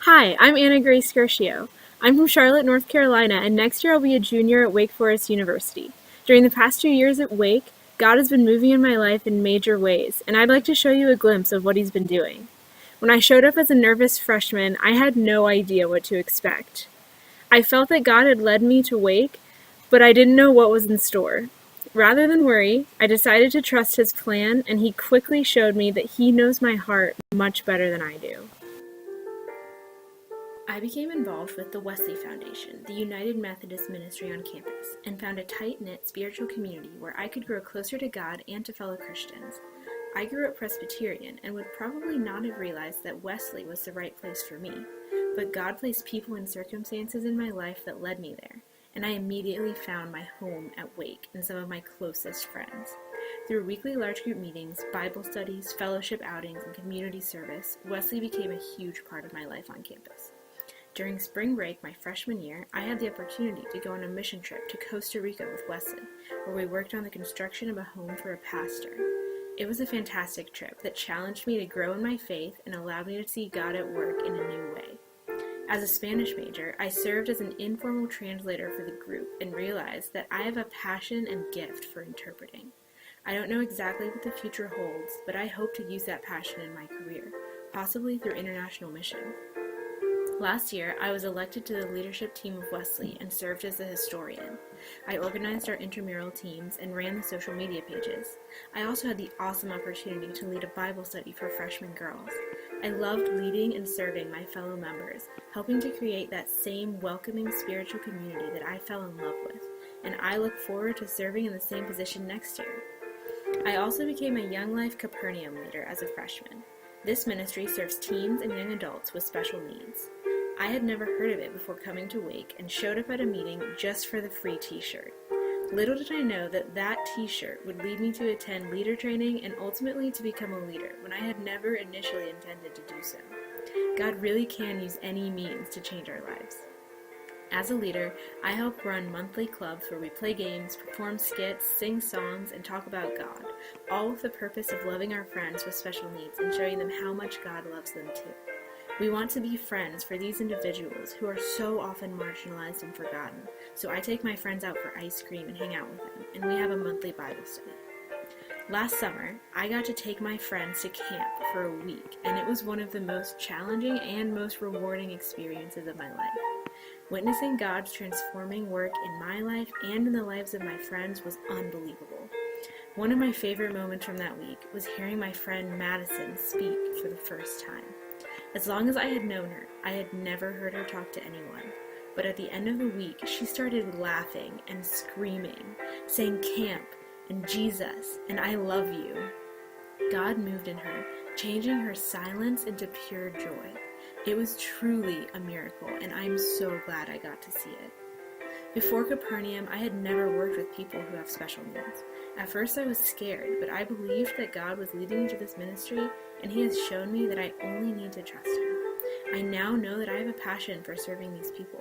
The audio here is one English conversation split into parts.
Hi, I'm Anna Grace Guercio. I'm from Charlotte, North Carolina, and next year I'll be a junior at Wake Forest University. During the past 2 years at Wake, God has been moving in my life in major ways, and I'd like to show you a glimpse of what He's been doing. When I showed up as a nervous freshman, I had no idea what to expect. I felt that God had led me to Wake, but I didn't know what was in store. Rather than worry, I decided to trust His plan, and He quickly showed me that He knows my heart much better than I do. I became involved with the Wesley Foundation, the United Methodist ministry on campus, and found a tight-knit spiritual community where I could grow closer to God and to fellow Christians. I grew up Presbyterian and would probably not have realized that Wesley was the right place for me, but God placed people and circumstances in my life that led me there, and I immediately found my home at Wake and some of my closest friends. Through weekly large group meetings, Bible studies, fellowship outings, and community service, Wesley became a huge part of my life on campus. During spring break my freshman year, I had the opportunity to go on a mission trip to Costa Rica with Wesley, where we worked on the construction of a home for a pastor. It was a fantastic trip that challenged me to grow in my faith and allowed me to see God at work in a new way. As a Spanish major, I served as an informal translator for the group and realized that I have a passion and gift for interpreting. I don't know exactly what the future holds, but I hope to use that passion in my career, possibly through international mission. Last year, I was elected to the leadership team of Wesley and served as a historian. I organized our intramural teams and ran the social media pages. I also had the awesome opportunity to lead a Bible study for freshman girls. I loved leading and serving my fellow members, helping to create that same welcoming spiritual community that I fell in love with, and I look forward to serving in the same position next year. I also became a Young Life Capernaum leader as a freshman. This ministry serves teens and young adults with special needs. I had never heard of it before coming to Wake and showed up at a meeting just for the free t-shirt. Little did I know that that t-shirt would lead me to attend leader training and ultimately to become a leader when I had never initially intended to do so. God really can use any means to change our lives. As a leader, I help run monthly clubs where we play games, perform skits, sing songs, and talk about God, all with the purpose of loving our friends with special needs and showing them how much God loves them too. We want to be friends for these individuals who are so often marginalized and forgotten, so I take my friends out for ice cream and hang out with them, and we have a monthly Bible study. Last summer, I got to take my friends to camp for a week, and it was one of the most challenging and most rewarding experiences of my life. Witnessing God's transforming work in my life and in the lives of my friends was unbelievable. One of my favorite moments from that week was hearing my friend Madison speak for the first time. As long as I had known her, I had never heard her talk to anyone. But at the end of the week, she started laughing and screaming, saying camp and Jesus and I love you. God moved in her, changing her silence into pure joy. It was truly a miracle, and I'm so glad I got to see it. Before Capernaum, I had never worked with people who have special needs. At first I was scared, but I believed that God was leading me to this ministry, and He has shown me that I only need to trust Him. I now know that I have a passion for serving these people.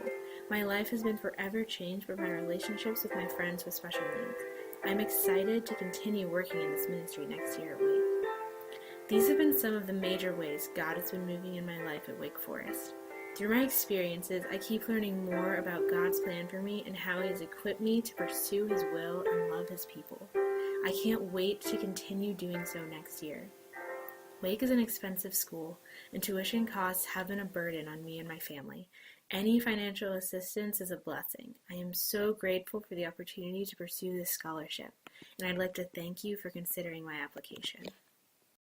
My life has been forever changed by my relationships with my friends with special needs. I'm excited to continue working in this ministry next year at Wake. These have been some of the major ways God has been moving in my life at Wake Forest. Through my experiences, I keep learning more about God's plan for me and how He has equipped me to pursue His will and love His people. I can't wait to continue doing so next year. Wake is an expensive school, and tuition costs have been a burden on me and my family. Any financial assistance is a blessing. I am so grateful for the opportunity to pursue this scholarship, and I'd like to thank you for considering my application.